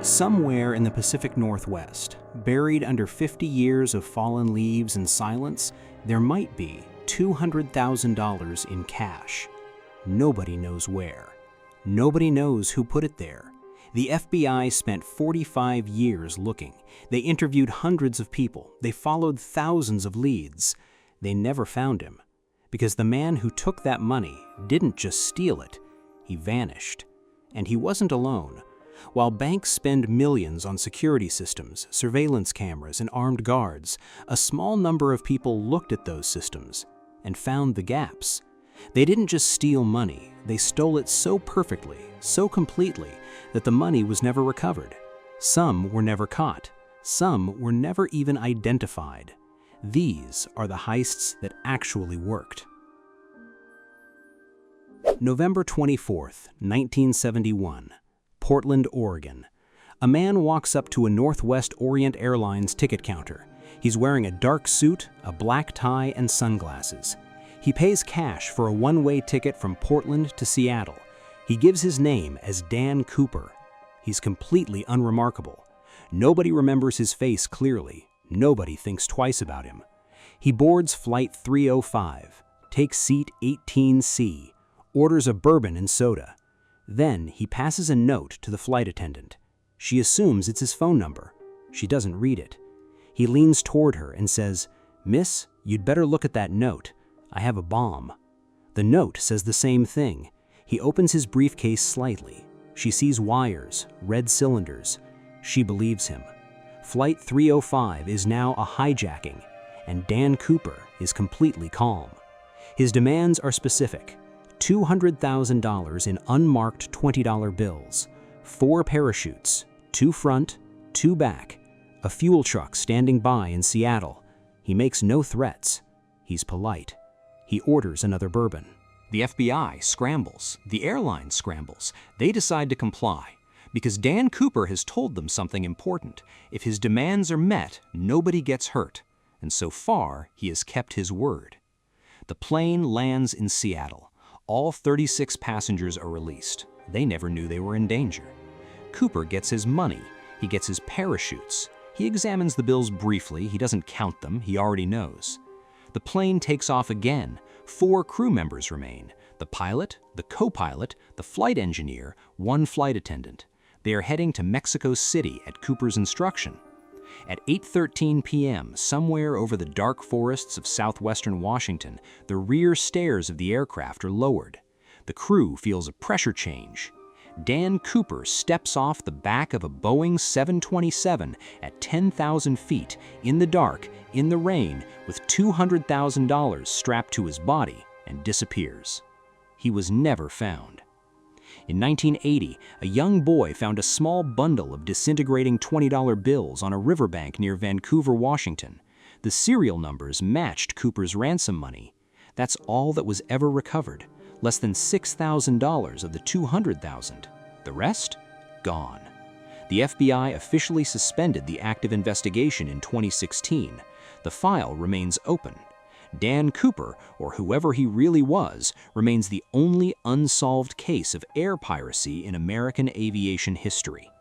Somewhere in the Pacific Northwest, buried under 50 years of fallen leaves and silence, there might be $200,000 in cash. Nobody knows where. Nobody knows who put it there. The FBI spent 45 years looking. They interviewed hundreds of people. They followed thousands of leads. They never found him. Because the man who took that money didn't just steal it. He vanished. And he wasn't alone. While banks spend millions on security systems, surveillance cameras, and armed guards, a small number of people looked at those systems and found the gaps. They didn't just steal money, they stole it so perfectly, so completely, that the money was never recovered. Some were never caught. Some were never even identified. These are the heists that actually worked. November 24th, 1971. Portland, Oregon. A man walks up to a Northwest Orient Airlines ticket counter. He's wearing a dark suit, a black tie, and sunglasses. He pays cash for a one-way ticket from Portland to Seattle. He gives his name as Dan Cooper. He's completely unremarkable. Nobody remembers his face clearly. Nobody thinks twice about him. He boards Flight 305, takes seat 18C, orders a bourbon and soda. Then he passes a note to the flight attendant. She assumes it's his phone number. She doesn't read it. He leans toward her and says, "Miss, you'd better look at that note. I have a bomb." The note says the same thing. He opens his briefcase slightly. She sees wires, red cylinders. She believes him. Flight 305 is now a hijacking, and Dan Cooper is completely calm. His demands are specific. $200,000 in unmarked $20 bills, 4 parachutes, 2 front, 2 back, a fuel truck standing by in Seattle. He makes no threats. He's polite. He orders another bourbon. The FBI scrambles. The airline scrambles. They decide to comply because Dan Cooper has told them something important. If his demands are met, nobody gets hurt. And so far, he has kept his word. The plane lands in Seattle. All 36 passengers are released. They never knew they were in danger. Cooper gets his money. He gets his parachutes. He examines the bills briefly. He doesn't count them. He already knows. The plane takes off again. 4 crew members remain. The pilot, the co-pilot, the flight engineer, 1 flight attendant. They are heading to Mexico City at Cooper's instruction. At 8:13 p.m., somewhere over the dark forests of southwestern Washington, the rear stairs of the aircraft are lowered. The crew feels a pressure change. Dan Cooper steps off the back of a Boeing 727 at 10,000 feet, in the dark, in the rain, with $200,000 strapped to his body, and disappears. He was never found. In 1980, a young boy found a small bundle of disintegrating $20 bills on a riverbank near Vancouver, Washington. The serial numbers matched Cooper's ransom money. That's all that was ever recovered, less than $6,000 of the $200,000. The rest? Gone. The FBI officially suspended the active investigation in 2016. The file remains open. Dan Cooper, or whoever he really was, remains the only unsolved case of air piracy in American aviation history.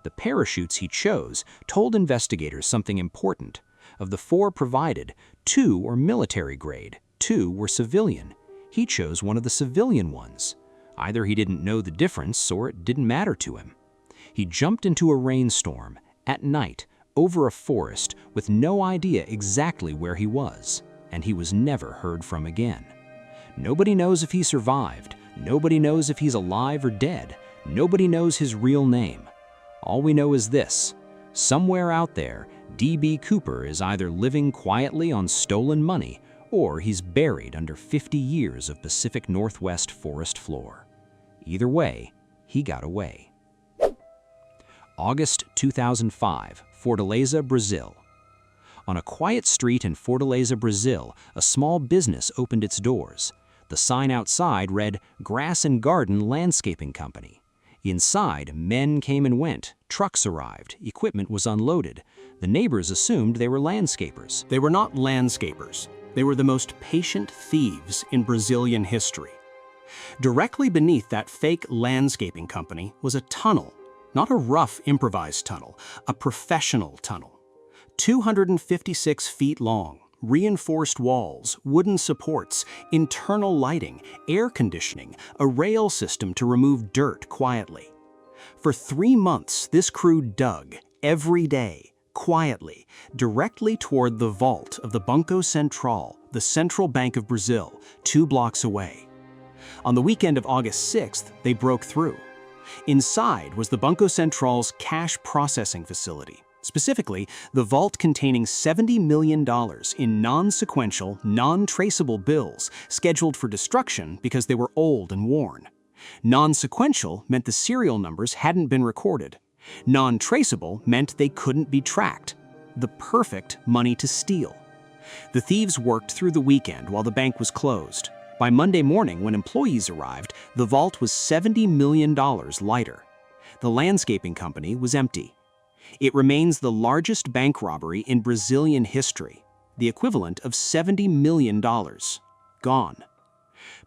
The parachutes he chose told investigators something important. Of the 4 provided, 2 were military grade, 2 were civilian. He chose one of the civilian ones. Either he didn't know the difference or it didn't matter to him. He jumped into a rainstorm, at night, over a forest, with no idea exactly where he was. And he was never heard from again. Nobody knows if he survived. Nobody knows if he's alive or dead. Nobody knows his real name. All we know is this: somewhere out there, D.B. Cooper is either living quietly on stolen money or he's buried under 50 years of Pacific Northwest forest floor. Either way, he got away. August 2005, Fortaleza, Brazil. On a quiet street in Fortaleza, Brazil, a small business opened its doors. The sign outside read, "Grass and Garden Landscaping Company." Inside, men came and went, trucks arrived, equipment was unloaded. The neighbors assumed they were landscapers. They were not landscapers. They were the most patient thieves in Brazilian history. Directly beneath that fake landscaping company was a tunnel. Not a rough, improvised tunnel, a professional tunnel. 256 feet long, reinforced walls, wooden supports, internal lighting, air conditioning, a rail system to remove dirt quietly. For 3 months, this crew dug, every day, quietly, directly toward the vault of the Banco Central, the Central Bank of Brazil, 2 blocks away. On the weekend of August 6th, they broke through. Inside was the Banco Central's cash processing facility, specifically the vault containing $70 million in non-sequential, non-traceable bills scheduled for destruction because they were old and worn. Non-sequential meant the serial numbers hadn't been recorded. Non-traceable meant they couldn't be tracked. The perfect money to steal. The thieves worked through the weekend while the bank was closed. By Monday morning, when employees arrived, the vault was $70 million lighter. The landscaping company was empty. It remains the largest bank robbery in Brazilian history, the equivalent of $70 million. Gone.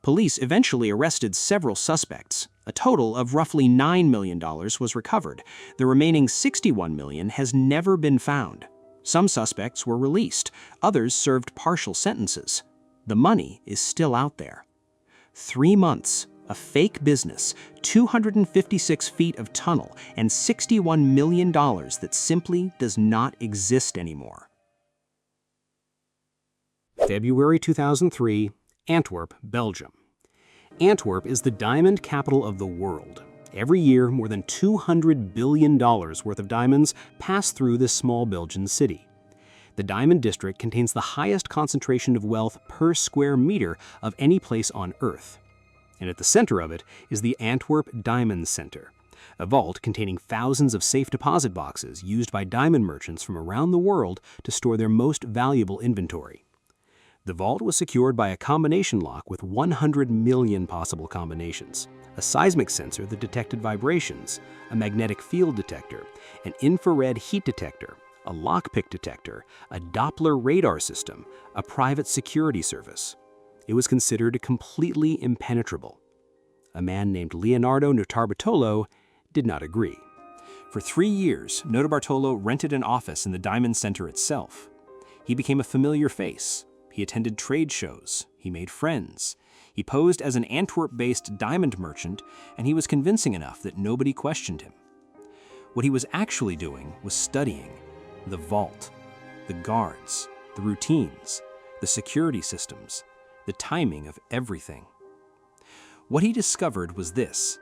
Police eventually arrested several suspects. A total of roughly $9 million was recovered. The remaining $61 million has never been found. Some suspects were released. Others served partial sentences. The money is still out there. 3 months, a fake business, 256 feet of tunnel, and $61 million that simply does not exist anymore. February 2003, Antwerp, Belgium. Antwerp is the diamond capital of the world. Every year, more than $200 billion worth of diamonds pass through this small Belgian city. The Diamond District contains the highest concentration of wealth per square meter of any place on Earth. And at the center of it is the Antwerp Diamond Center, a vault containing thousands of safe deposit boxes used by diamond merchants from around the world to store their most valuable inventory. The vault was secured by a combination lock with 100 million possible combinations, a seismic sensor that detected vibrations, a magnetic field detector, an infrared heat detector, a lockpick detector, a Doppler radar system, a private security service. It was considered completely impenetrable. A man named Leonardo Notarbartolo did not agree. For 3 years, Notarbartolo rented an office in the Diamond Center itself. He became a familiar face. He attended trade shows. He made friends. He posed as an Antwerp-based diamond merchant, and he was convincing enough that nobody questioned him. What he was actually doing was studying the vault, the guards, the routines, the security systems, the timing of everything. What he discovered was this.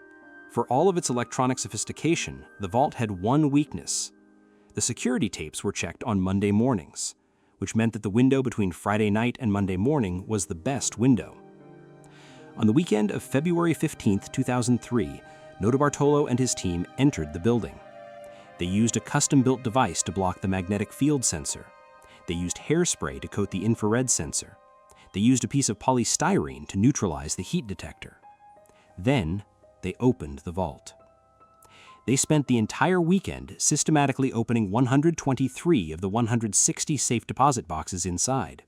For all of its electronic sophistication, the vault had one weakness. The security tapes were checked on Monday mornings, which meant that the window between Friday night and Monday morning was the best window. On the weekend of February 15, 2003, Notarbartolo and his team entered the building. They used a custom-built device to block the magnetic field sensor. They used hairspray to coat the infrared sensor. They used a piece of polystyrene to neutralize the heat detector. Then, they opened the vault. They spent the entire weekend systematically opening 123 of the 160 safe deposit boxes inside.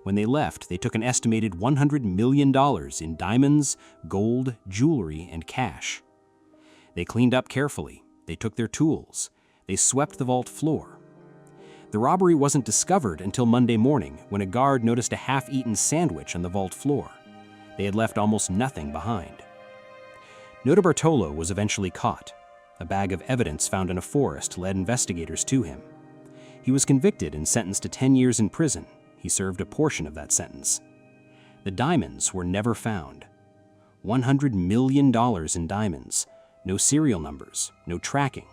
When they left, they took an estimated $100 million in diamonds, gold, jewelry, and cash. They cleaned up carefully. They took their tools. They swept the vault floor. The robbery wasn't discovered until Monday morning when a guard noticed a half-eaten sandwich on the vault floor. They had left almost nothing behind. Notarbartolo was eventually caught. A bag of evidence found in a forest led investigators to him. He was convicted and sentenced to 10 years in prison. He served a portion of that sentence. The diamonds were never found. $100 million in diamonds. No serial numbers, no tracking,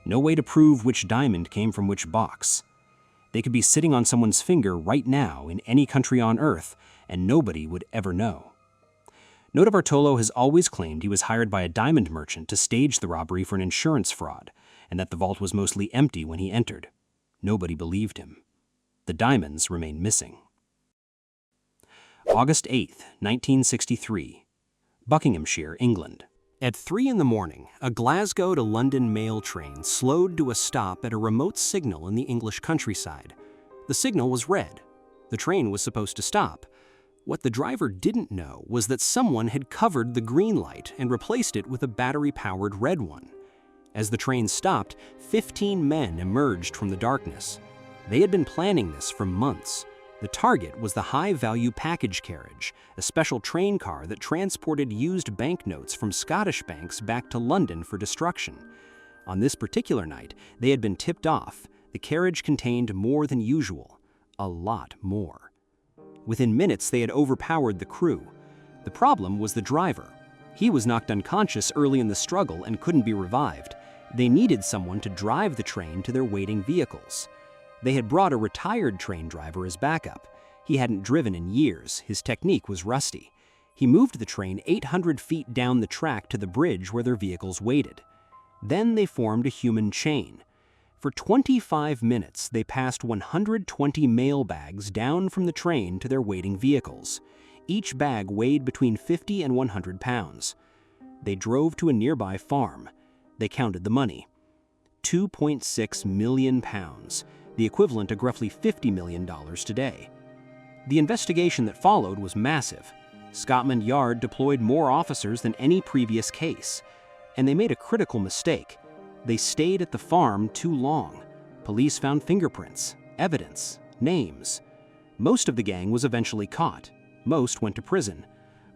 no way to prove which diamond came from which box. They could be sitting on someone's finger right now in any country on Earth, and nobody would ever know. Notarbartolo has always claimed he was hired by a diamond merchant to stage the robbery for an insurance fraud, and that the vault was mostly empty when he entered. Nobody believed him. The diamonds remain missing. August 8, 1963, Buckinghamshire, England. At 3 in the morning, a Glasgow to London mail train slowed to a stop at a remote signal in the English countryside. The signal was red. The train was supposed to stop. What the driver didn't know was that someone had covered the green light and replaced it with a battery-powered red one. As the train stopped, 15 men emerged from the darkness. They had been planning this for months. The target was the high-value package carriage, a special train car that transported used banknotes from Scottish banks back to London for destruction. On this particular night, they had been tipped off. The carriage contained more than usual, a lot more. Within minutes, they had overpowered the crew. The problem was the driver. He was knocked unconscious early in the struggle and couldn't be revived. They needed someone to drive the train to their waiting vehicles. They had brought a retired train driver as backup. He hadn't driven in years. His technique was rusty. He moved the train 800 feet down the track to the bridge where their vehicles waited. Then they formed a human chain. For 25 minutes, they passed 120 mail bags down from the train to their waiting vehicles. Each bag weighed between 50 and 100 pounds. They drove to a nearby farm. They counted the money. 2.6 million pounds, the equivalent of roughly $50 million today. The investigation that followed was massive. Scotland Yard deployed more officers than any previous case. And they made a critical mistake. They stayed at the farm too long. Police found fingerprints, evidence, names. Most of the gang was eventually caught. Most went to prison.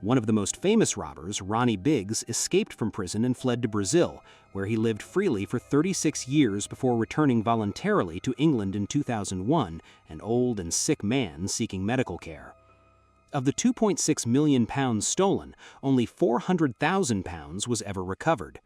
One of the most famous robbers, Ronnie Biggs, escaped from prison and fled to Brazil, where he lived freely for 36 years before returning voluntarily to England in 2001, an old and sick man seeking medical care. Of the 2.6 million pounds stolen, only 400,000 pounds was ever recovered.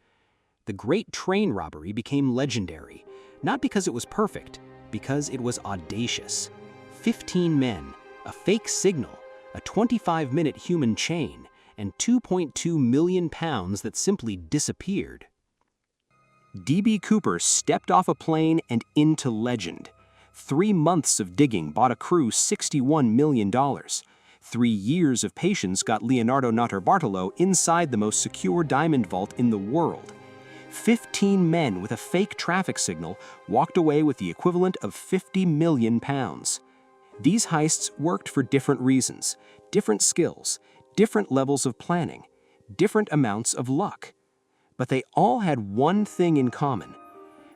The Great Train Robbery became legendary, not because it was perfect, because it was audacious. 15 men, a fake signal, a 25-minute human chain, and 2.2 million pounds that simply disappeared. D.B. Cooper stepped off a plane and into legend. 3 months of digging bought a crew $61 million. 3 years of patience got Leonardo Notarbartolo inside the most secure diamond vault in the world. 15 men with a fake traffic signal walked away with the equivalent of 50 million pounds. These heists worked for different reasons, different skills, different levels of planning, different amounts of luck. But they all had one thing in common.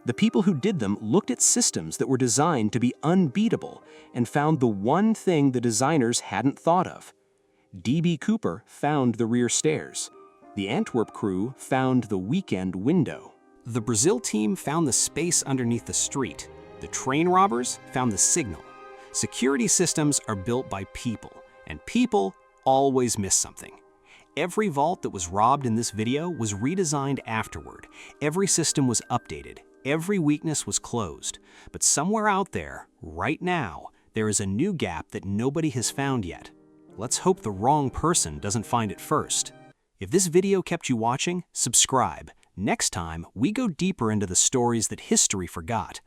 The people who did them looked at systems that were designed to be unbeatable and found the one thing the designers hadn't thought of. D.B. Cooper found the rear stairs. The Antwerp crew found the weekend window. The Brazil team found the space underneath the street. The train robbers found the signal. Security systems are built by people, and people always miss something. Every vault that was robbed in this video was redesigned afterward. Every system was updated. Every weakness was closed. But somewhere out there, right now, there is a new gap that nobody has found yet. Let's hope the wrong person doesn't find it first. If this video kept you watching, subscribe. Next time, we go deeper into the stories that history forgot.